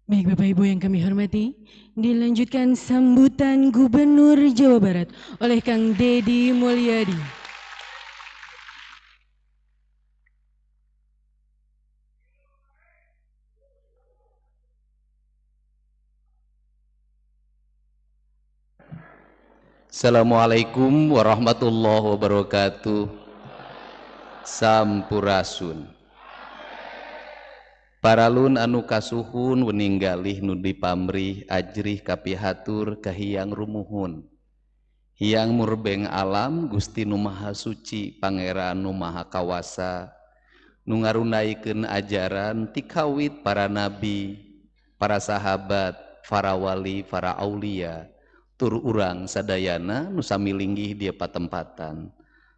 Baik Bapak Ibu yang kami hormati, dilanjutkan sambutan Gubernur Jawa Barat oleh Kang Deddy Mulyadi. Assalamualaikum warahmatullahi wabarakatuh. Sampurasun. Paralun anu kasuhun weninggalih nu dipamrih ajrih kapihatur kahiyang rumuhun. Hyang murbeng alam Gusti Nu Maha Suci Pangeran Nu Maha Kawasa nu ngarunaikeun ajaran tikawit para nabi, para sahabat, para wali, para aulia, tur urang sadayana nu sami linggih dia patempatan.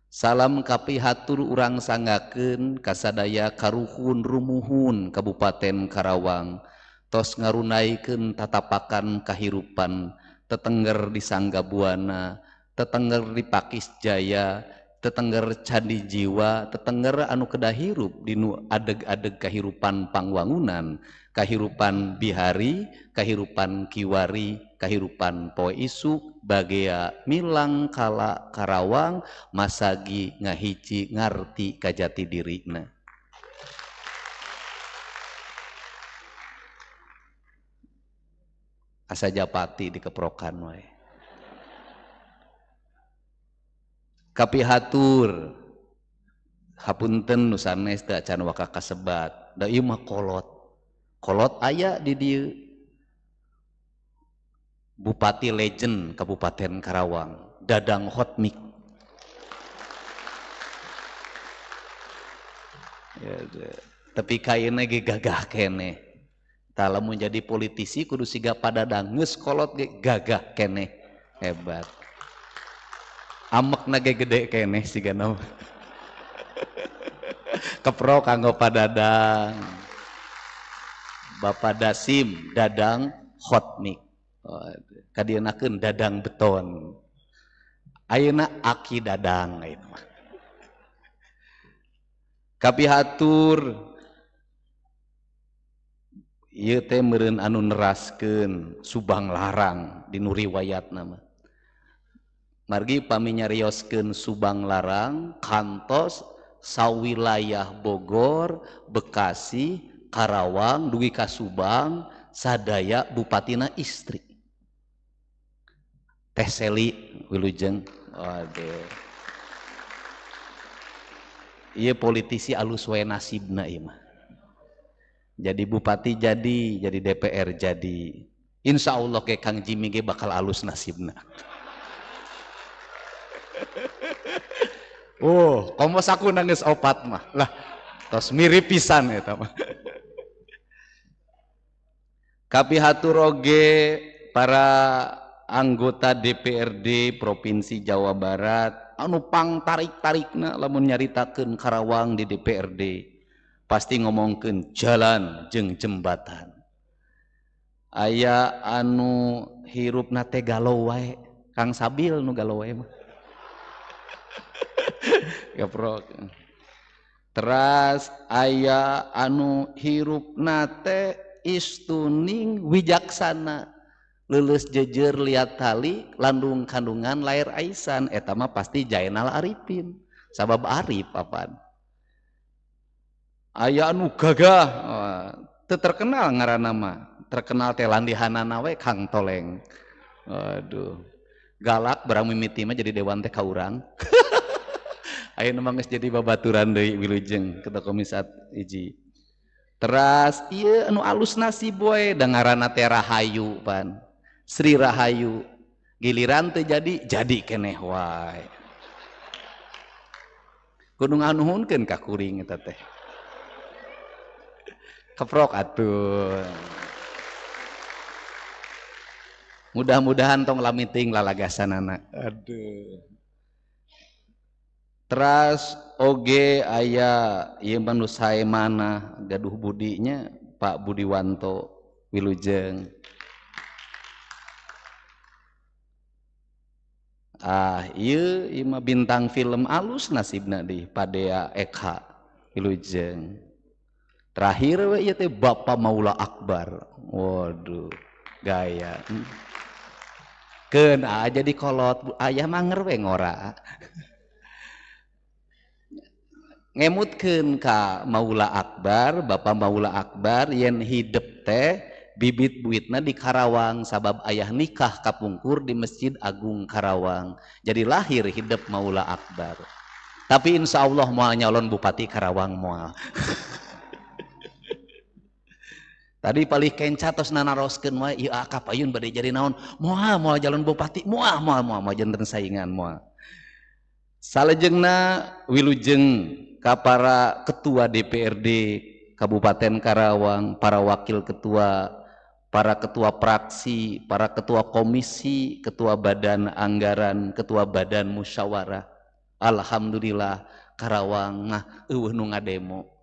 Salam kapihatur urang sangakeun kasadaya karuhun rumuhun Kabupaten Karawang tos ngarunaikeun tatapakan kahirupan tetengger di Sanggabuana, tetengger di Pakis Jaya, tetengger Candi Jiwa, tetengger anu kedah hirup dinu adeg-adeg kahirupan pangwangunan, kahirupan bihari, kahirupan kiwari, kahirupan poe isuk, bagea milang kala Karawang, masagi ngahiji ngarti kajati dirina. Asa japati dikeprokan wae. Kapihatur hapunten nu sanes teu acan waka kasebat. Da ieu mah kolot. Kolot aya di dieu. Bupati legend Kabupaten Karawang, Dadang Hotmik. Ya, tapi kaina ge gagah keneh. Tah lamun jadi politisi kudu siga padadang geus kolot ge gagah keneh. Hebat. Amekna ge gede keneh sigana. Kepro kanggo padadang. Bapak Dasim Dadang Hotmik. Kadienakeun dadang beton. Ayeuna Aki Dadang ayeuna mah. Kapihatur ieu teh meureun anu neraskeun Subang Larang dinu riwayatna mah. Margi pami nyarioskeun Subang Larang kantos sawilayah Bogor, Bekasi, Karawang dugi ka Subang sadaya bupatina istri. Teh Seli Wilujeng. Waduh. Ieu politisi alus wae nasibna ieu mah. Jadi bupati jadi DPR jadi. Insya Allah ke Kang Jimmy ge bakal alus nasibna. Oh, komo saku nangis opat mah. Lah, tos mirip pisan eta mah. Kapihatur oge para anggota DPRD Provinsi Jawa Barat anu pang tarik-tarikna lamun nyaritakeun Karawang di DPRD pasti ngomongkeun jalan jeung jembatan. Aya anu hirupna teh galau wae, Kang Sabil nu galau wae mah. Gaprok. Teras aya anu hirupna teh istuning wijaksana. Lulus jejer liat tali landung kandungan lair aisan eta mah pasti Jainal Arifin sabab Arif apaan. Aya anu gagah teu terkenal ngaranna mah terkenal teh landihanana we Kang Toleng. Waduh galak barang mimiti mah jadi dewan teh ka urang. Ayeuna mah geus jadi babaturan deui wilujeng ketua komisat hiji. Teras ieu anu alus nasib we da ngaranna teh Rahayu pan. Sri Rahayu giliran teh jadi keneh wae. Kudu nganuhunkeun ka kuring eta teh. Keprok atuh. Mudah-mudahan tong lamiting lalagasanana. Aduh. Teras oge aya ieu manu sae mana gaduh budinya Pak Budiwanto Wilujeng. Ieu mah bintang film alus nasibna di Padea Eka Wilujeng. Terakhir we ieu teh Bapak Maula Akbar. Waduh, gaya. Keun jadi kolot aya mah ngerwe ngora. Ngemutkeun ka Maula Akbar, Bapak Maula Akbar yen hidep teh bibit buitna di Karawang sabab ayah nikah kapungkur di Masjid Agung Karawang. Jadi lahir hidep Maula Akbar. Tapi insya Allah moal nyalon Bupati Karawang moal. Tadi paling kenca tos nanaroskeun wae ieu akap ayun bade jadi naon moal jalan bupati moal janten saingan moal. Salajengna wilujeng ka para ketua DPRD Kabupaten Karawang, para wakil ketua, para ketua praksi, para ketua komisi, ketua badan anggaran, ketua badan musyawarah. Alhamdulillah Karawang ngah eueuh nu ngademo.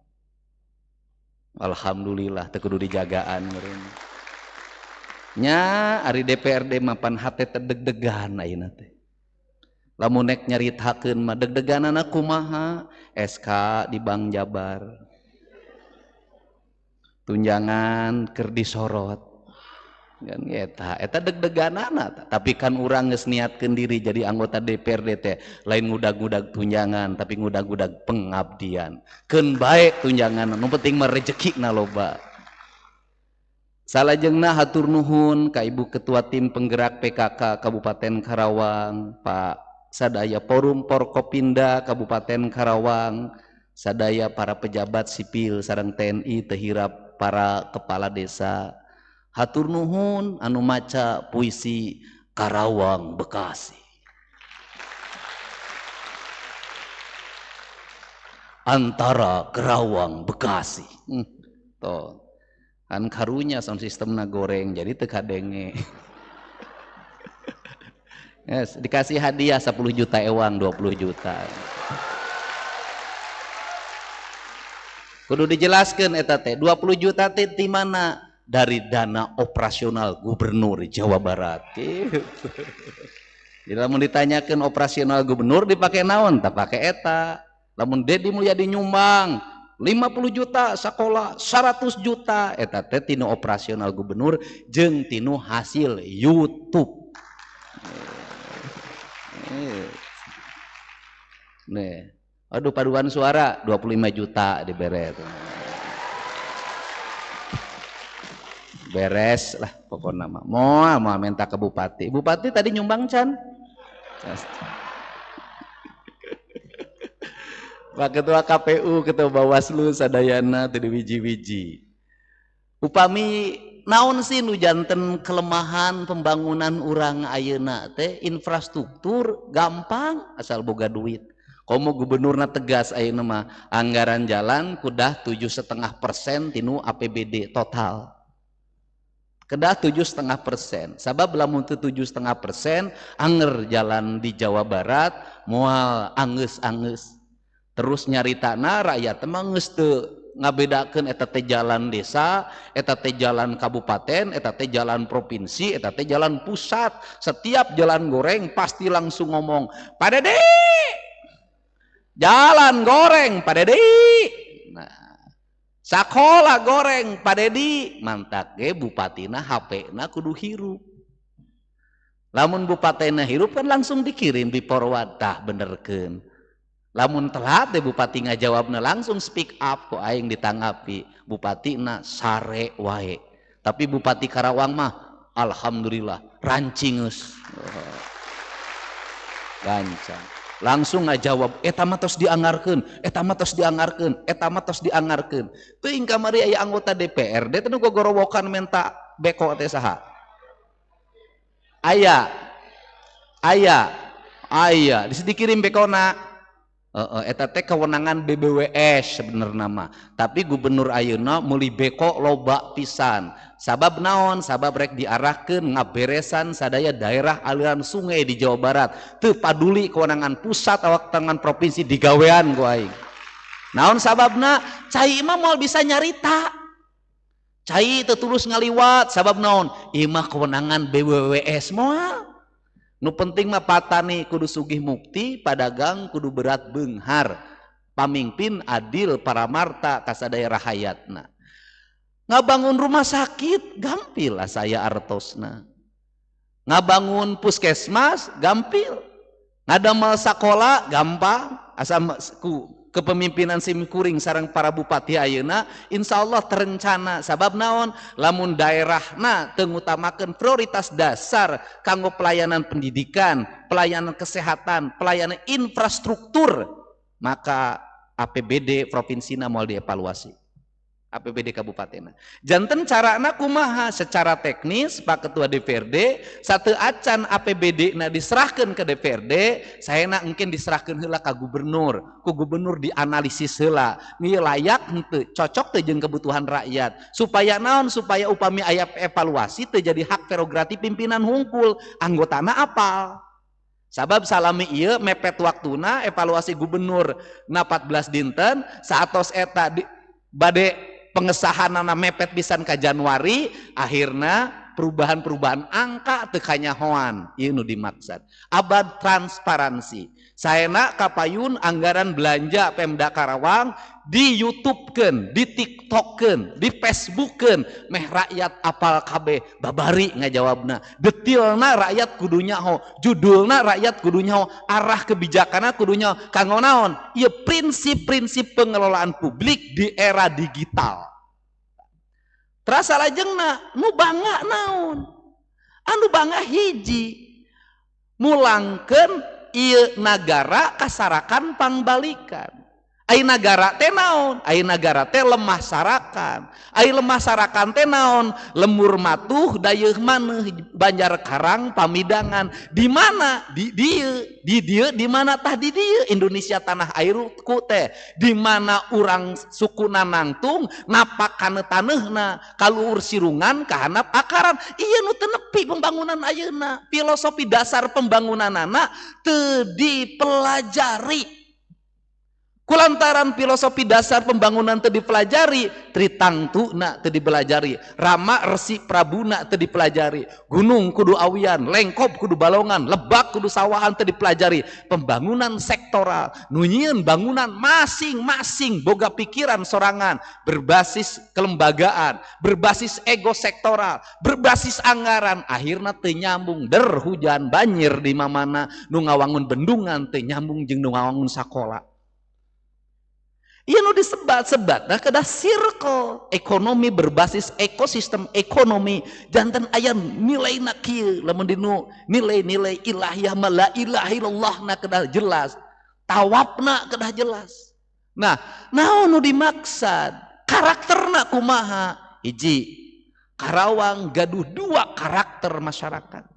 Alhamdulillah teu kudu dijagaan meureun. Nya ari DPRD mapan hate teh deg-degan ayeuna teh. Lamun nek nyaritakeun mah deg-deganana kumaha? SK di Bank Jabar. Tunjangan keur disorot. Kan eta deg-deganana, tapi kan urang geus niatkeun diri jadi anggota DPRD teh lain ngudag-ngudag tunjangan tapi ngudag-ngudag pengabdian. Keun bae tunjangan, nu penting mah rezekina loba. Salajengna hatur nuhun ka Ibu Ketua Tim Penggerak PKK Kabupaten Karawang, Pak sadaya Forum Porkopinda Kabupaten Karawang, sadaya para pejabat sipil sareng TNI teu hirap para kepala desa. Hatur nuhun anu maca puisi Karawang Bekasi. Antara Karawang Bekasi. Tuh. Kan karunya sound sistemna goreng jadi teu kadenge. Yes, dikasih hadiah 10 juta ewang 20 juta. Kudu dijelaskeun eta teh 20 juta teh di mana? Dari dana operasional Gubernur Jawa Barat. Gitu. Jadi lamun ditanyakan operasional gubernur dipakai naon? Tak pakai eta. Lamun Dedi Mulyadi nyumbang 50 juta sekolah 100 juta eta teh tinu operasional gubernur jeung tinu hasil YouTube. Nih. Aduh paduan suara 25 juta dibere. Beres lah pokoknya mah mau minta ke bupati tadi nyumbang can Pak Ketua KPU ketua Bawaslu sadayana teu diwiji-wiji upami naon sih nu janten kelemahan pembangunan urang ayeuna teh infrastruktur gampang asal boga duit komo gubernurna tegas ayeuna mah anggaran jalan kudah 7,5% tinu APBD total kedah 7,5%. Sabab lamun teu 7,5% anger jalan di Jawa Barat moal anggeus-anggeus. Terus nyaritana rakyat mah geus teu ngabedakeun eta teh jalan desa, eta teh jalan kabupaten, eta teh jalan provinsi, eta teh jalan pusat. Setiap jalan goreng pasti langsung ngomong, "Pak Dede! Jalan goreng, Pak Dede!" Nah, sakola goreng Pak Dedi mantak ge bupatina HP-na kudu hirup. Lamun bupatina hirup kan langsung dikirim di forward tah benerkeun. Lamun telat deh bupati ngajawabna langsung speak up kok aing ditanggapi. Bupatina sare wae. Tapi Bupati Karawang mah alhamdulillah rancingeus. Gancang. Langsung ngajawab eta mah tos dianggarkeun, eta mah tos dianggarkeun, eta mah tos dianggarkeun. Teuing kamari aya anggota DPRD teh nu gogorowokan menta beko teh saha? Aya. Dikirim bekona. Eta teh kewenangan BBWS sebenarnya mah. Tapi gubernur ayeuna meuli beko loba pisan. Sabab naon? Sabab rek diarahkeun ngaberesan sadaya daerah aliran sungai di Jawa Barat. Teu paduli kewenangan pusat awak tangan provinsi digawean ku aing. Naon sababna? Cai mah moal bisa nyarita. Cai teu tulus ngaliwat sabab naon? Ieu mah kewenangan BBWS moal. Nu penting mah patani kudu sugih mukti, padagang kudu berat beunghar, pamimpin adil paramarta kasadaya rahayatna. Ngabangun rumah sakit gampil lah saya artosna. Ngabangun puskesmas gampil. Ngadamel sakola gampang. Asal kepemimpinan simkuring sareng para bupati ayeuna insyaallah terencana sabab naon lamun daerahna teu ngutamakeun prioritas dasar kanggo pelayanan pendidikan, pelayanan kesehatan, pelayanan infrastruktur, maka APBD provinsina moal dievaluasi. APBD kabupaten. Janten carana kumaha secara teknis Pak Ketua DPRD satu acan APBD na diserahkan ke DPRD, saya nak mungkin diserahkan heula ka gubernur, ku gubernur dianalisis heula, ngieu layak henteu, cocok teu jeung kebutuhan rakyat, supaya naon, supaya upami aya evaluasi teu jadi hak prerogatif pimpinan hungkul, anggotana apal. Sabab salami ieu mepet waktuna evaluasi gubernur na 14 dinten saatos eta bade pengesahanana mepet pisan ka Januari, akhirna perubahan-perubahan angka teu kanyahoan, ieu nu dimaksud. Abad transparansi. Saena kapayun anggaran belanja Pemda Karawang di YouTube-keun, di TikTok-keun, di Facebook-keun, meh rakyat apal kabeh, babari ngajawabna. Detilna rakyat kudu nyaho, judulna rakyat kudu nyaho, arah kebijakanna kudu nyaho. Kanggo naon? Ieu prinsip-prinsip pengelolaan publik di era digital. Terasa lajengna nu bangga naon? Anu bangga hiji mulangkeun ieu nagara kasarakan pangbalikan. Ai nagara teh naon? Ai nagara teh lemah sarakan. Ai lemah sarakan teh naon? Lemur matuh dayeuh maneh Banjar Karang pamidangan. Di mana? Di dieu di mana tah di dieu Indonesia tanah airku teh. Di mana urang sukuna nangtung napak kana taneuhna kaluhur sirungan kahandap akaran. Ieu nu teu nepi pembangunan ayeuna. Filosofi dasar pembangunanana teu dipelajari. Kulantaran filosofi dasar pembangunan teu dipelajari, Tritangtuna teu dipelajari, Rama Resi Prabuna teu dipelajari, gunung kudu awian, lengkop kudu balongan, lebak kudu sawahan teu dipelajari. Pembangunan sektoral, nu nyieun bangunan masing-masing boga pikiran sorangan, berbasis kelembagaan, berbasis ego sektoral, berbasis anggaran, akhirna teu nyambung, hujan banjir di mamana, nu ngawangun bendungan teu nyambung jeung nu ngawangun sakola. Iya nu disebat-sebat nah kedah circle ekonomi berbasis ekosistem ekonomi jantan aya nilaina kieu lamun dinu nilai-nilai ilahiyah la ilaha illallah na kedah jelas tawabna kedah jelas. Nah naon nu dimaksud karakterna kumaha hiji Karawang gaduh dua karakter masyarakat.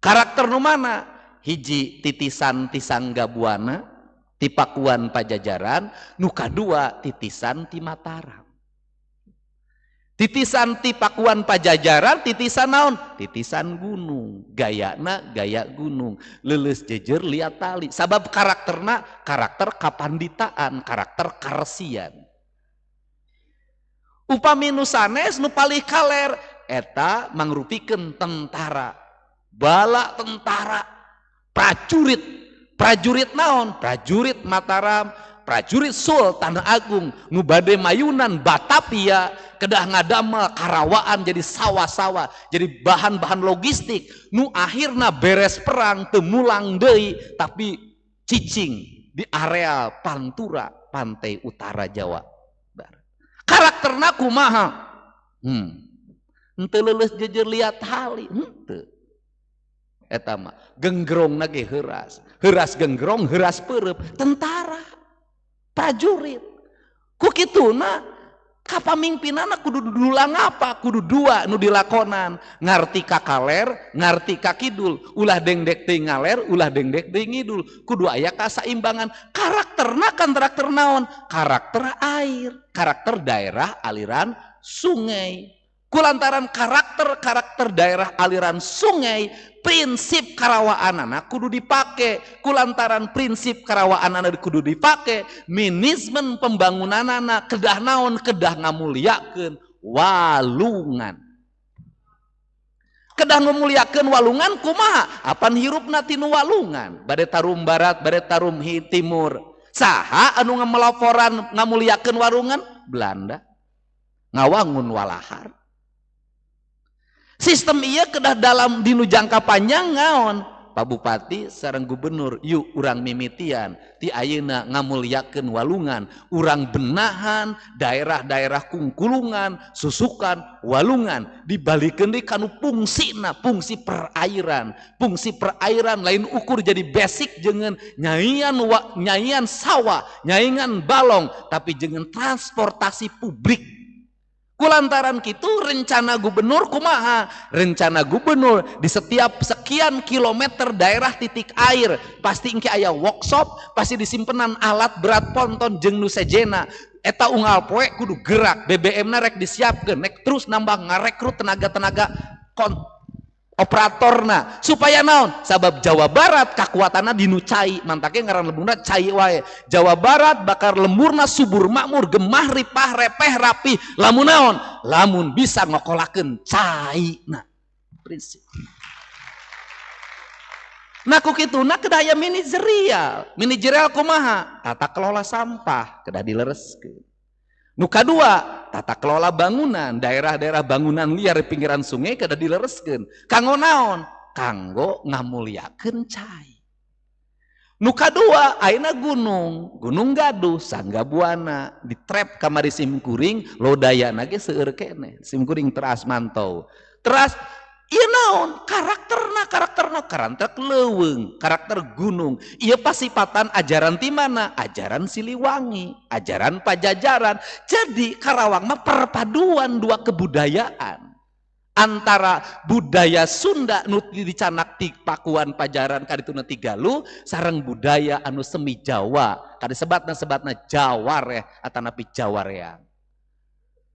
Karakter nu mana hiji titisan tisangga buana ti Pakuan Pajajaran, nu kadua titisan ti Mataram. Titisan ti Pakuan Pajajaran, titisan naon? Titisan gunung, gayana gaya gunung, leuleus jejer liat tali. Sabab karakterna karakter kapanditaan, karakter karesian. Upami nu sanes nu palih kaler eta mangrupikeun tentara, bala tentara, prajurit. Prajurit naon? Prajurit Mataram, prajurit Sultan Agung, nu bade mayunan Batavia, kedah ngadamel Karawaan jadi sawah-sawah, jadi bahan-bahan logistik, nu akhirna beres perang teu mulang deui, tapi cicing di area Pantura, pantai utara Jawa Barat. Karakterna kumaha? Henteu leuleus jejer liat hali, henteu. Eta mah genggrongna ge heuras. Heuras genggrong, heuras peureub, tentara, prajurit. Ku kituna kapamimpinana kudu dulang apa? Kudu dua nu dilakonan, ngarti ka kaler, ngarti ka kidul. Ulah dengdek teuing ngaler, ulah dengdek teuing ngidul. Kudu aya kasaimbangan. Karakterna kan karakter naon? Karakter air, karakter daerah aliran sungai. Kulantaran karakter daerah aliran sungai, prinsip karawaanana kudu dipake. Kulantaran prinsip karawaanana kudu dipake, manajemen pembangunanana kedah naon? Kedah ngamuliakeun walungan. Kedah ngamuliakeun walungan kumaha? Apan hirupna tinu walungan? Bade tarum barat, bade tarum timur. Saha anu ngamelaporan ngamuliakeun walungan? Belanda. ngawangun walahar. Sistem iya kedah dalam dinu jangka panjang ngaon Pak Bupati sareng gubernur yuk urang mimitian ti ayeuna ngamulyakeun walungan urang benahan daerah-daerah kungkulungan susukan walungan dibalikeun deui kanu fungsina fungsi perairan lain ukur jadi basic jeung nyaian sawah nyaingan balong tapi jeung transportasi publik. Kulantaran kitu rencana gubernur kumaha? Rencana gubernur di setiap sekian kilometer daerah titik air pasti engke aya workshop, pasti disimpenan alat berat ponton jeung nu sejena. Eta unggal poe kudu gerak, BBM-na rek disiapkeun, nek terus nambah ngarekrut tenaga-tenaga operatorna supaya naon? Sabab Jawa Barat kakuatanna dinu cai, mantake ngaran lemburna cai wae. Jawa Barat bakar lemburna subur makmur, gemah ripah repeh rapi. Lamun naon? Lamun bisa ngokolakeun cai. Nah, prinsip. Nah ku kituna kedah aya manajerial kumaha? Tata kelola sampah kedah dilereskeun. Nu kadua, tata kelola bangunan, daerah-daerah bangunan liar di pinggiran sungai kada dilereskeun. Kanggo naon? Kanggo ngamulyakeun cai. Nu kadua, ayeuna gunung gaduh, Sangga Buana, ditrep kamari simkuring, lodayana ge seueur keneh. Simkuring teras mantau. Teras ieu naon? Karakterna karantek leuweung, karakter gunung. Ieu pasipatan ajaran ti mana? Ajaran Siliwangi, ajaran Pajajaran. Jadi Karawang mah perpaduan dua kebudayaan. Antara budaya Sunda nu dicanak ti Pakuan Pajajaran kadituna ti Galuh sareng budaya anu semi Jawa. Kade sebatna Jawareh atanapi Jawareang.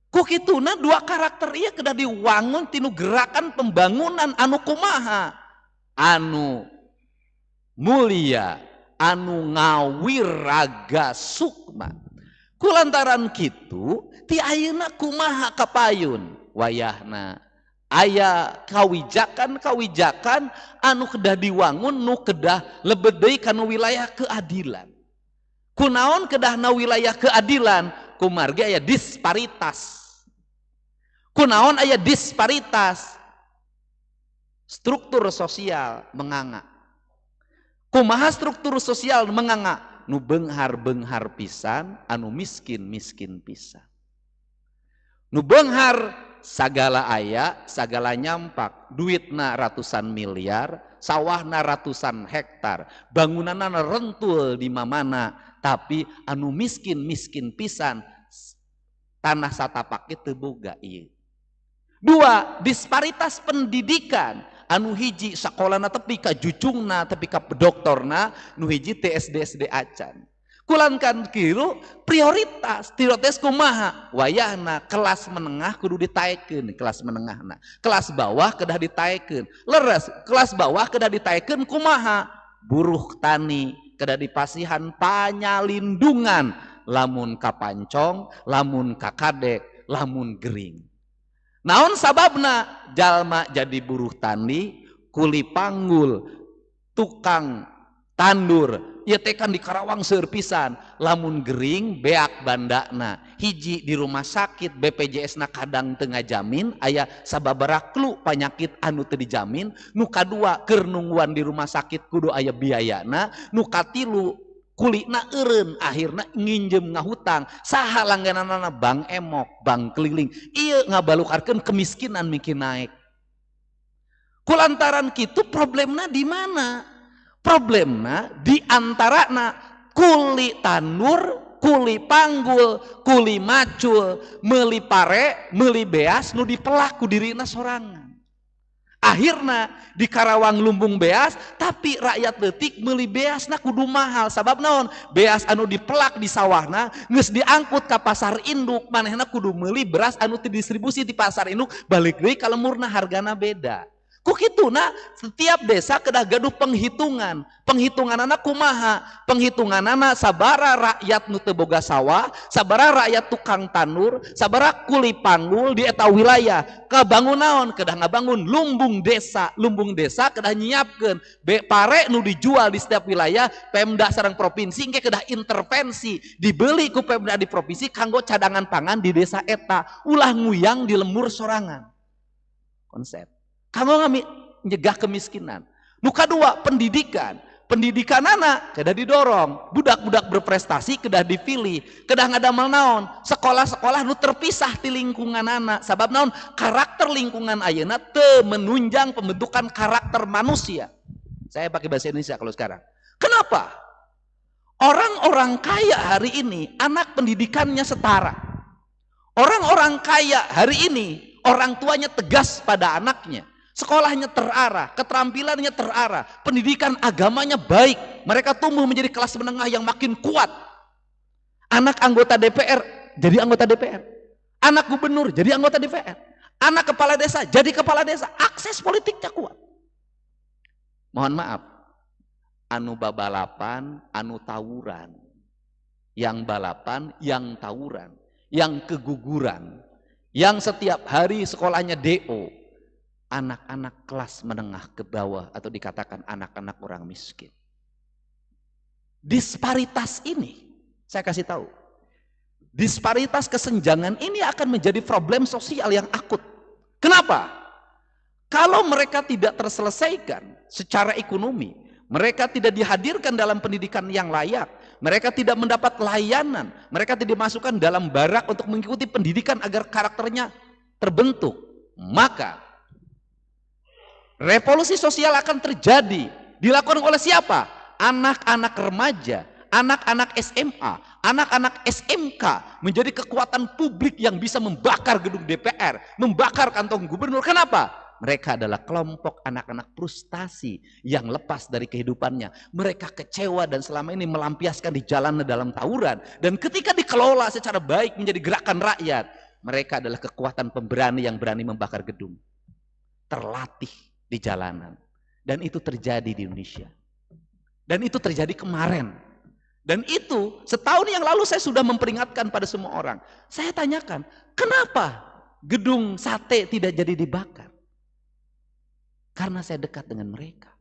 Kukituna dua karakter iya kedah diwangun tinu gerakan pembangunan anu kumaha anu mulia anu ngawiraga sukma. Kulantaran kitu ti ayeuna kumaha kapayun wayahna aya kawijakan anu kedah diwangun nu kedah lebet deui kana wilayah keadilan. Kunaon kedahna wilayah keadilan? Kumargi aya disparitas. Kunaon aya disparitas? Struktur sosial menganga. Kumaha struktur sosial menganga? Nu beunghar pisan, anu miskin pisan. Nu beunghar sagala aya, sagala nyampak, duitna ratusan miliar, sawahna ratusan hektar, bangunanna rentul di mamana, tapi anu miskin pisan tanah satapak teu boga ieu. Dua, disparitas pendidikan. Anu hiji sakolana tepi ka jucungna, tepi ka doktorna, nu hiji TSD acan. Kulankan kieu prioritas kumaha? Wayahna kelas menengah kudu ditaekeun, kelas menengahna. Kelas bawah kedah ditaekeun. Leres, kelas bawah kedah ditaekeun kumaha? Buruh tani kedah dipasihan panyalindungan, lamun kapancong, lamun kakadek, lamun gering. Naon sababna? Jalma jadi buruh tani, kuli panggul, tukang tandur, ieu teh kan di Karawang seueur pisan. Lamun gering beak bandana, hiji di rumah sakit BPJS-na kadang teu ngajamin, aya sababaraha klu panyakit anu teu dijamin. Nu kadua keur nungguan di rumah sakit kudu aya biayana. Nu katilu kulina eureun, akhirna nginjem ngahutang. Saha langgananna? Bank emok, bank keliling. Ieu ngabalukarkeun kemiskinan mungkin naik. Kulantaran kitu problemna di mana? Problemna di antarana kuli tandur, kuli panggul, kuli macul, meuli pare, meuli beas nu dipelak ku dirina sorangan. Akhirna di Karawang lumbung beas, tapi rakyat leutik meuli beasna kudu mahal. Sabab naon? Beas anu dipelak di sawahna geus diangkut ka pasar induk, manehna kudu meuli beras anu didistribusi di pasar induk, balik deui ka lemurna hargana beda. Kuk itu nah setiap desa kedah gaduh penghitungan anak kumaha, penghitungan anak sabara rakyat nu teu boga sawah, sabara rakyat tukang tanur, sabara kuli panggul di eta wilayah, kabangun naon kedah ngabangun lumbung desa kedah nyiapkeun pare nu dijual di setiap wilayah, Pemda sareng provinsi engke kedah intervensi dibeli ku Pemda di provinsi kanggo cadangan pangan di desa eta, ulah nguyang di lembur sorangan. Konsep kamu ngami nyegah kemiskinan. Nu kadua pendidikan anak kedah didorong, budak-budak berprestasi kedah dipilih, kedah ngadamel naon sekolah-sekolah nu terpisah di lingkungan anak, sabab naon karakter lingkungan ayeuna teu menunjang pembentukan karakter manusia. Saya pakai bahasa Indonesia kalau sekarang. Kenapa? Orang-orang kaya hari ini anak pendidikannya setara. Orang-orang kaya hari ini orang tuanya tegas pada anaknya. Sekolahnya terarah, keterampilannya terarah, pendidikan agamanya baik. Mereka tumbuh menjadi kelas menengah yang makin kuat. Anak anggota DPR jadi anggota DPR. Anak gubernur jadi anggota DPR. Anak kepala desa jadi kepala desa. Akses politiknya kuat. Mohon maaf, anu babalapan, anu tawuran. Yang balapan, yang tawuran. Yang keguguran. Yang setiap hari sekolahnya DO. Anak-anak kelas menengah ke bawah atau dikatakan anak-anak orang miskin. Disparitas ini, saya kasih tahu, disparitas kesenjangan ini akan menjadi problem sosial yang akut. Kenapa? Kalau mereka tidak terselesaikan secara ekonomi, mereka tidak dihadirkan dalam pendidikan yang layak, mereka tidak mendapat layanan, mereka tidak dimasukkan dalam barak untuk mengikuti pendidikan agar karakternya terbentuk, maka revolusi sosial akan terjadi. Dilakukan oleh siapa? Anak-anak remaja, anak-anak SMA, anak-anak SMK menjadi kekuatan publik yang bisa membakar gedung DPR, membakar kantong gubernur. Kenapa? Mereka adalah kelompok anak-anak frustasi yang lepas dari kehidupannya. Mereka kecewa dan selama ini melampiaskan di jalan dalam tawuran. Dan ketika dikelola secara baik menjadi gerakan rakyat, mereka adalah kekuatan pemberani yang berani membakar gedung. Terlatih di jalanan. Dan itu terjadi di Indonesia. Dan itu terjadi kemarin. Dan itu setahun yang lalu saya sudah memperingatkan pada semua orang. Saya tanyakan, kenapa gedung sate tidak jadi dibakar? Karena saya dekat dengan mereka.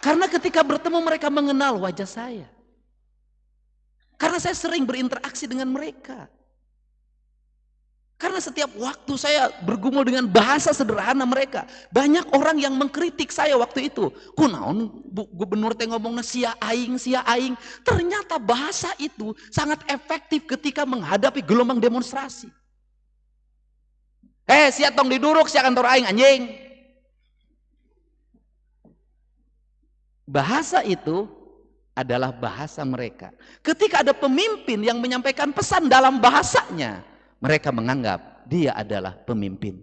Karena ketika bertemu mereka mengenal wajah saya. Karena saya sering berinteraksi dengan mereka. Karena setiap waktu saya bergumul dengan bahasa sederhana mereka. Banyak orang yang mengkritik saya waktu itu. Kunaon gubernur teh ngomongna sia aing. Ternyata bahasa itu sangat efektif ketika menghadapi gelombang demonstrasi. Sia tong diduruk sia kantor aing anjing. Bahasa itu adalah bahasa mereka. Ketika ada pemimpin yang menyampaikan pesan dalam bahasanya, mereka menganggap dia adalah pemimpin.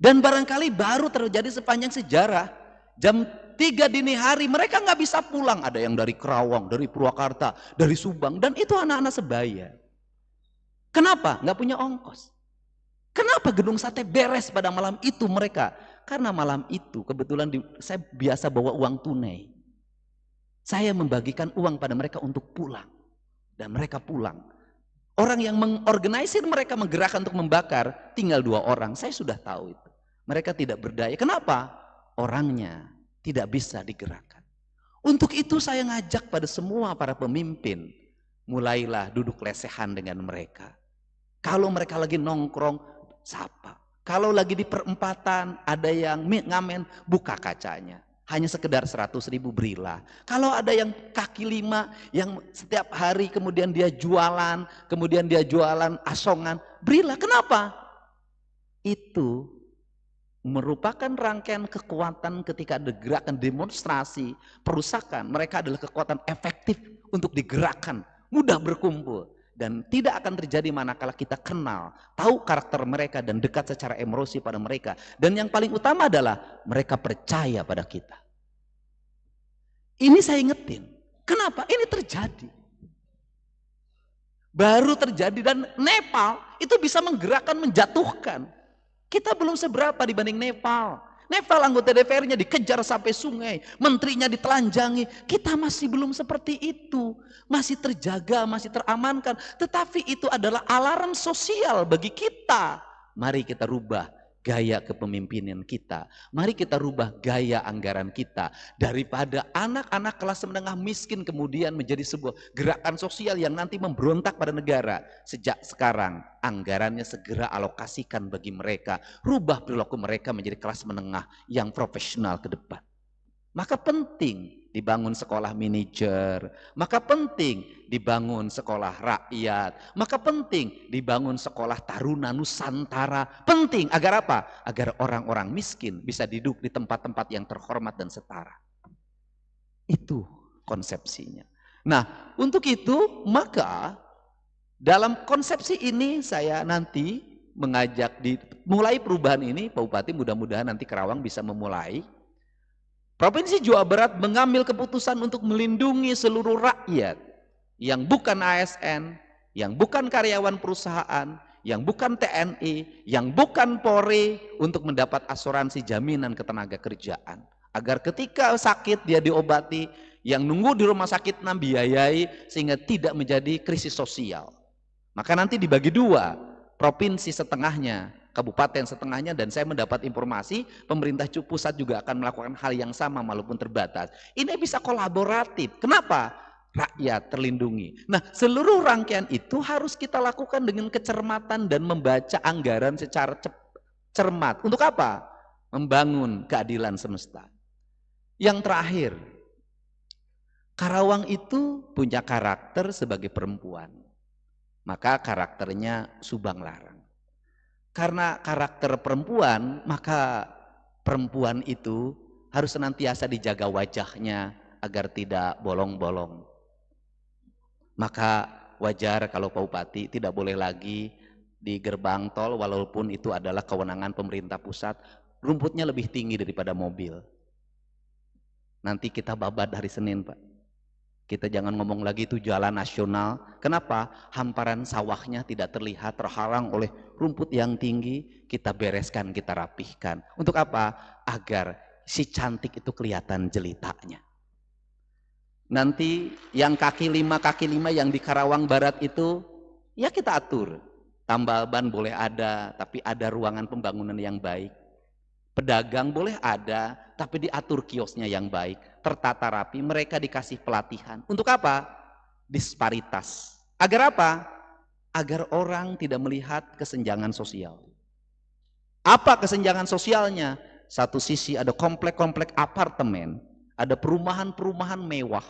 Dan barangkali baru terjadi sepanjang sejarah. Jam 3 dini hari mereka nggak bisa pulang. Ada yang dari Kerawang, dari Purwakarta, dari Subang. Dan itu anak-anak sebaya. Kenapa? Nggak punya ongkos. Kenapa gedung sate beres pada malam itu mereka? Karena malam itu kebetulan saya biasa bawa uang tunai. Saya membagikan uang pada mereka untuk pulang. Dan mereka pulang. Orang yang mengorganisir mereka menggerakkan untuk membakar tinggal 2 orang. Saya sudah tahu itu. Mereka tidak berdaya. Kenapa? Orangnya tidak bisa digerakkan. Untuk itu saya ngajak pada semua para pemimpin. Mulailah duduk lesehan dengan mereka. Kalau mereka lagi nongkrong, sapa. Kalau lagi di perempatan ada yang ngamen, buka kacanya. Hanya sekedar 100.000 berilah. Kalau ada yang kaki 5 yang setiap hari kemudian dia jualan asongan, berilah. Kenapa? Itu merupakan rangkaian kekuatan ketika ada gerakan demonstrasi, perusakan. Mereka adalah kekuatan efektif untuk digerakkan, mudah berkumpul. Dan tidak akan terjadi manakala kita kenal, tahu karakter mereka dan dekat secara emosi pada mereka. Dan yang paling utama adalah mereka percaya pada kita. Ini saya ingetin. Kenapa? Ini terjadi. Baru terjadi dan Nepal itu bisa menggerakkan, menjatuhkan. Kita belum seberapa dibanding Nepal. Nepal anggota DPR-nya dikejar sampai sungai, menterinya ditelanjangi. Kita masih belum seperti itu. Masih terjaga, masih teramankan. Tetapi itu adalah alarm sosial bagi kita. Mari kita rubah gaya kepemimpinan kita. Mari kita rubah gaya anggaran kita. Daripada anak-anak kelas menengah miskin kemudian menjadi sebuah gerakan sosial yang nanti memberontak pada negara. Sejak sekarang anggarannya segera alokasikan bagi mereka. Rubah perilaku mereka menjadi kelas menengah yang profesional ke depan. Maka penting dibangun sekolah manajer, maka penting dibangun sekolah rakyat, maka penting dibangun sekolah taruna Nusantara. Penting agar apa? Agar orang-orang miskin bisa duduk di tempat-tempat yang terhormat dan setara. Itu konsepsinya. Nah, untuk itu maka dalam konsepsi ini saya nanti mengajak mulai perubahan ini, Pak Bupati, mudah-mudahan nanti Karawang bisa memulai. Provinsi Jawa Barat mengambil keputusan untuk melindungi seluruh rakyat yang bukan ASN, yang bukan karyawan perusahaan, yang bukan TNI, yang bukan Polri untuk mendapat asuransi jaminan ketenagakerjaan. Agar ketika sakit dia diobati, yang nunggu di rumah sakit biayai sehingga tidak menjadi krisis sosial. Maka nanti dibagi dua, provinsi setengahnya, kabupaten setengahnya, dan saya mendapat informasi pemerintah pusat juga akan melakukan hal yang sama walaupun terbatas. Ini bisa kolaboratif. Kenapa? Rakyat terlindungi. Nah, seluruh rangkaian itu harus kita lakukan dengan kecermatan dan membaca anggaran secara cermat. Untuk apa? Membangun keadilan semesta. Yang terakhir, Karawang itu punya karakter sebagai perempuan. Maka karakternya Subang Larang. Karena karakter perempuan, maka perempuan itu harus senantiasa dijaga wajahnya agar tidak bolong-bolong. Maka wajar kalau Pak Bupati tidak boleh lagi di gerbang tol, walaupun itu adalah kewenangan pemerintah pusat, rumputnya lebih tinggi daripada mobil. Nanti kita babat hari Senin, Pak. Kita jangan ngomong lagi itu jalan nasional. Kenapa? Hamparan sawahnya tidak terlihat, terhalang oleh rumput yang tinggi. Kita bereskan, kita rapihkan. Untuk apa? Agar si cantik itu kelihatan jelitanya. Nanti yang kaki lima yang di Karawang Barat itu, ya kita atur. Tambal ban boleh ada, tapi ada ruangan pembangunan yang baik. Pedagang boleh ada, tapi diatur kiosnya yang baik, tertata rapi, mereka dikasih pelatihan. Untuk apa? Disparitas. Agar apa? Agar orang tidak melihat kesenjangan sosial. Apa kesenjangan sosialnya? Satu sisi ada komplek-komplek apartemen, ada perumahan-perumahan mewah,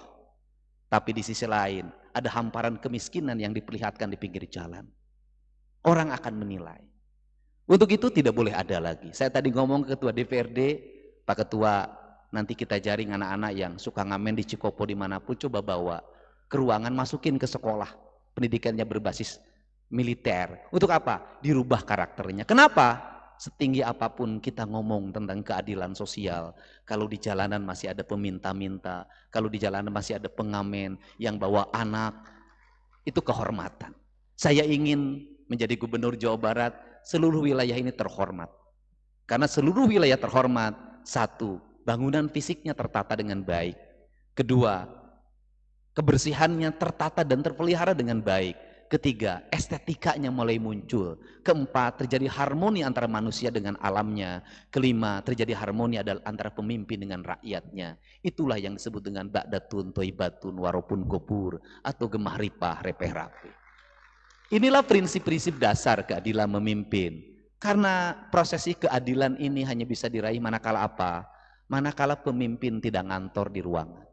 tapi di sisi lain ada hamparan kemiskinan yang diperlihatkan di pinggir jalan. Orang akan menilai. Untuk itu tidak boleh ada lagi. Saya tadi ngomong ke Ketua DPRD, Pak Ketua, nanti kita jaring anak-anak yang suka ngamen di Cikopo dimanapun, coba bawa ke ruangan, masukin ke sekolah, pendidikannya berbasis militer. Untuk apa? Dirubah karakternya. Kenapa? Setinggi apapun kita ngomong tentang keadilan sosial, kalau di jalanan masih ada peminta-minta, kalau di jalanan masih ada pengamen yang bawa anak, itu kehormatan. Saya ingin menjadi gubernur Jawa Barat, seluruh wilayah ini terhormat. Karena seluruh wilayah terhormat, satu, bangunan fisiknya tertata dengan baik. Kedua, kebersihannya tertata dan terpelihara dengan baik. Ketiga, estetikanya mulai muncul. Keempat, terjadi harmoni antara manusia dengan alamnya. Kelima, terjadi harmoni antara pemimpin dengan rakyatnya. Itulah yang disebut dengan ba'datun toibatun waropun gopur, atau gemah ripah repeh rapi. Inilah prinsip-prinsip dasar keadilan memimpin. Karena prosesi keadilan ini hanya bisa diraih manakala apa? Manakala pemimpin tidak ngantor di ruangan.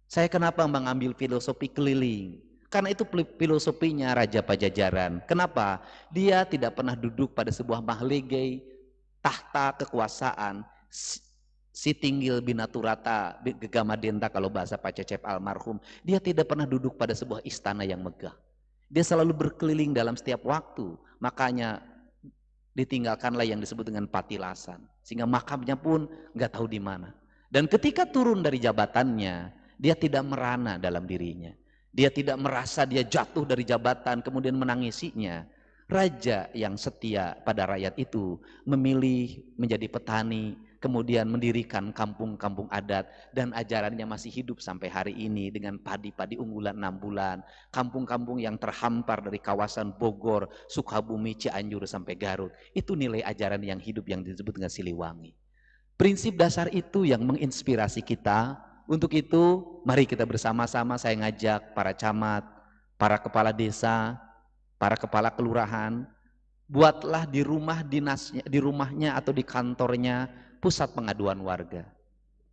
Saya kenapa mengambil filosofi keliling? Karena itu filosofinya Raja Pajajaran. Kenapa? Dia tidak pernah duduk pada sebuah mahligai tahta kekuasaan, si tinggil binaturata gegamadenta kalau bahasa Pak Cecep almarhum. Dia tidak pernah duduk pada sebuah istana yang megah. Dia selalu berkeliling dalam setiap waktu. Makanya ditinggalkanlah yang disebut dengan patilasan. Sehingga makamnya pun nggak tahu di mana. Dan ketika turun dari jabatannya, dia tidak merana dalam dirinya. Dia tidak merasa dia jatuh dari jabatan kemudian menangisinya. Raja yang setia pada rakyat itu memilih menjadi petani, kemudian mendirikan kampung-kampung adat, dan ajarannya masih hidup sampai hari ini dengan padi-padi unggulan 6 bulan. Kampung-kampung yang terhampar dari kawasan Bogor, Sukabumi, Cianjur sampai Garut. Itu nilai ajaran yang hidup yang disebut dengan Siliwangi. Prinsip dasar itu yang menginspirasi kita. Untuk itu, mari kita bersama-sama saya ngajak para camat, para kepala desa, para kepala kelurahan, buatlah di rumah dinasnya, di rumahnya atau di kantornya pusat pengaduan warga.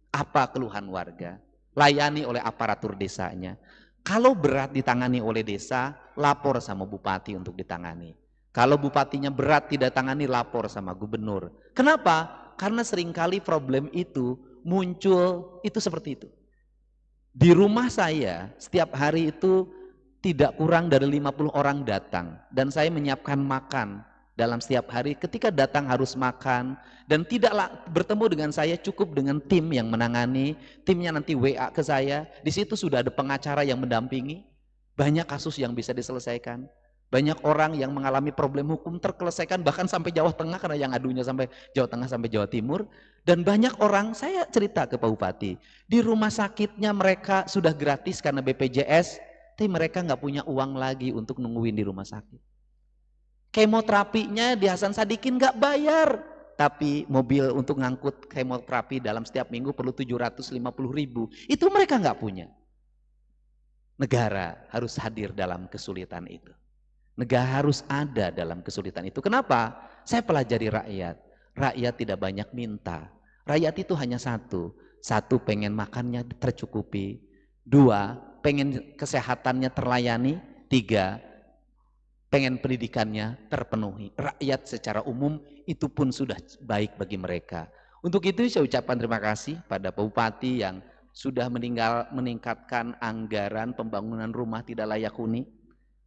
Apa keluhan warga? Layani oleh aparatur desanya. Kalau berat ditangani oleh desa, lapor sama bupati untuk ditangani. Kalau bupatinya berat tidak tangani, lapor sama gubernur. Kenapa? Karena seringkali problem itu muncul itu seperti itu. Di rumah saya setiap hari itu tidak kurang dari 50 orang datang dan saya menyiapkan makan dalam setiap hari. Ketika datang harus makan dan tidaklah bertemu dengan saya, cukup dengan tim yang menangani, timnya nanti WA ke saya. Di situ sudah ada pengacara yang mendampingi. Banyak kasus yang bisa diselesaikan. Banyak orang yang mengalami problem hukum terselesaikan bahkan sampai Jawa Tengah karena yang adunya sampai Jawa Tengah sampai Jawa Timur. Dan banyak orang, saya cerita ke Pak Bupati, di rumah sakitnya mereka sudah gratis karena BPJS, tapi mereka nggak punya uang lagi untuk nungguin di rumah sakit. Kemoterapinya di Hasan Sadikin nggak bayar, tapi mobil untuk ngangkut kemoterapi dalam setiap minggu perlu 750.000. Itu mereka nggak punya. Negara harus hadir dalam kesulitan itu. Negara harus ada dalam kesulitan itu. Kenapa? Saya pelajari rakyat. Rakyat tidak banyak minta. Rakyat itu hanya satu. Satu, pengen makannya tercukupi. Dua, pengen kesehatannya terlayani. Tiga, pengen pendidikannya terpenuhi. Rakyat secara umum itu pun sudah baik bagi mereka. Untuk itu saya ucapkan terima kasih pada Pak Bupati yang sudah meningkatkan anggaran pembangunan rumah tidak layak huni,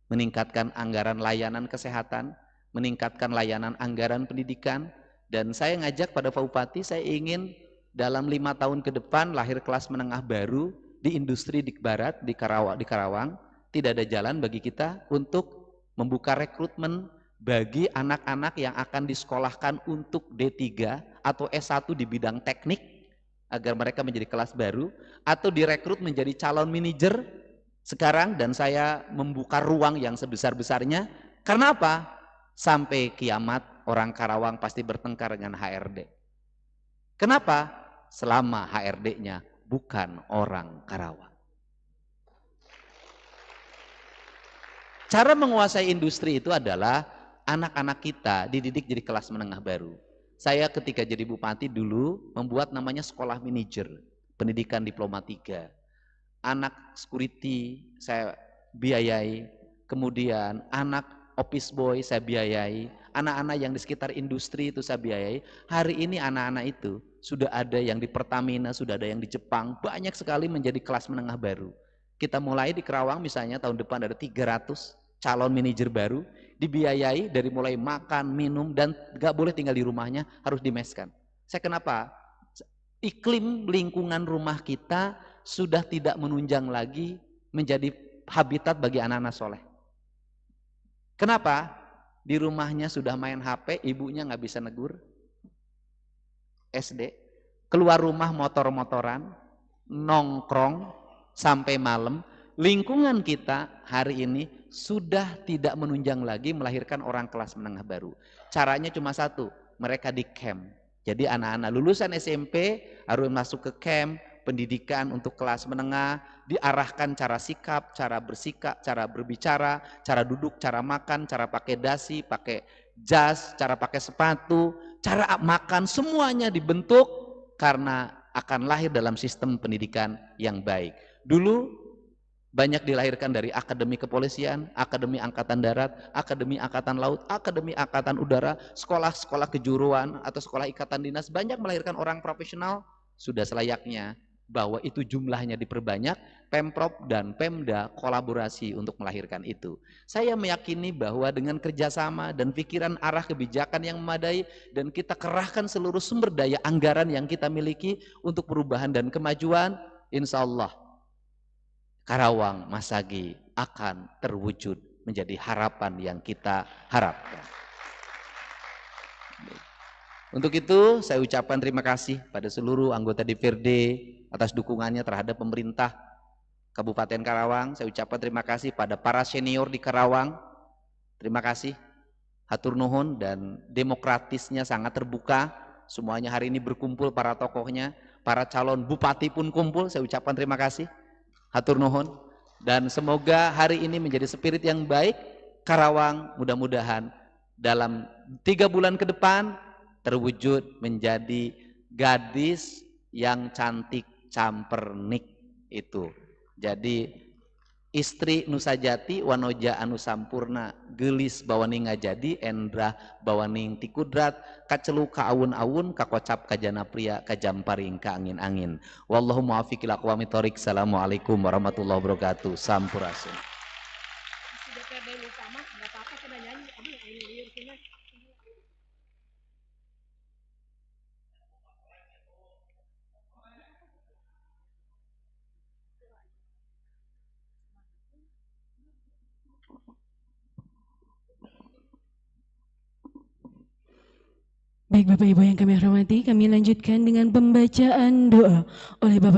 meningkatkan anggaran layanan kesehatan, meningkatkan layanan anggaran pendidikan. Dan saya ngajak pada Pak Bupati, saya ingin dalam 5 tahun ke depan lahir kelas menengah baru di industri di Barat, di Karawang. Tidak ada jalan bagi kita untuk membuka rekrutmen bagi anak-anak yang akan disekolahkan untuk D3 atau S1 di bidang teknik agar mereka menjadi kelas baru, atau direkrut menjadi calon manajer sekarang, dan saya membuka ruang yang sebesar-besarnya. Karena apa? Sampai kiamat orang Karawang pasti bertengkar dengan HRD. Kenapa? Selama HRD-nya bukan orang Karawang. Cara menguasai industri itu adalah anak-anak kita dididik jadi kelas menengah baru. Saya ketika jadi bupati dulu membuat namanya sekolah manajer, pendidikan diploma 3. Anak security saya biayai, kemudian anak office boy saya biayai, anak-anak yang di sekitar industri itu saya biayai. Hari ini anak-anak itu sudah ada yang di Pertamina, sudah ada yang di Jepang, banyak sekali menjadi kelas menengah baru. Kita mulai di Kerawang misalnya tahun depan ada 300 calon manajer baru, dibiayai dari mulai makan, minum, dan gak boleh tinggal di rumahnya, harus dimeskan. Saya kenapa? Iklim lingkungan rumah kita sudah tidak menunjang lagi menjadi habitat bagi anak-anak soleh. Kenapa? Di rumahnya sudah main HP, ibunya gak bisa negur. SD, keluar rumah motor-motoran, nongkrong sampai malam. Lingkungan kita hari ini sudah tidak menunjang lagi melahirkan orang kelas menengah baru. Caranya cuma satu, mereka di camp. Jadi anak-anak lulusan SMP harus masuk ke camp pendidikan untuk kelas menengah, diarahkan cara sikap, cara bersikap, cara berbicara, cara duduk, cara makan, cara pakai dasi, pakai jas, cara pakai sepatu, cara makan, semuanya dibentuk karena akan lahir dalam sistem pendidikan yang baik. Dulu banyak dilahirkan dari akademi kepolisian, akademi angkatan darat, akademi angkatan laut, akademi angkatan udara, sekolah-sekolah kejuruan atau sekolah ikatan dinas, banyak melahirkan orang profesional. Sudah selayaknya bahwa itu jumlahnya diperbanyak, Pemprov dan Pemda kolaborasi untuk melahirkan itu. Saya meyakini bahwa dengan kerjasama dan pikiran arah kebijakan yang memadai dan kita kerahkan seluruh sumber daya anggaran yang kita miliki untuk perubahan dan kemajuan, insya Allah Karawang Masagi akan terwujud menjadi harapan yang kita harapkan. Untuk itu saya ucapkan terima kasih pada seluruh anggota DPRD atas dukungannya terhadap pemerintah Kabupaten Karawang. Saya ucapkan terima kasih pada para senior di Karawang. Terima kasih, hatur nuhun, dan demokratisnya sangat terbuka. Semuanya hari ini berkumpul, para tokohnya, para calon bupati pun kumpul. Saya ucapkan terima kasih, hatur nuhun, dan semoga hari ini menjadi spirit yang baik. Karawang mudah-mudahan dalam 3 bulan ke depan terwujud menjadi gadis yang cantik campernik itu. Jadi istri Nusajati wanoja anu sampurna gelis bawaning ngajadi endrah bawaning tikudrat kacelu ka awun-awun kakocap kajana pria kajamparing ka angin-angin. Wallahu muwaffiq ila aqwamit thoriq. Assalamualaikum warahmatullahi wabarakatuh. Sampurasun. Baik Bapak Ibu yang kami hormati, kami lanjutkan dengan pembacaan doa oleh Bapak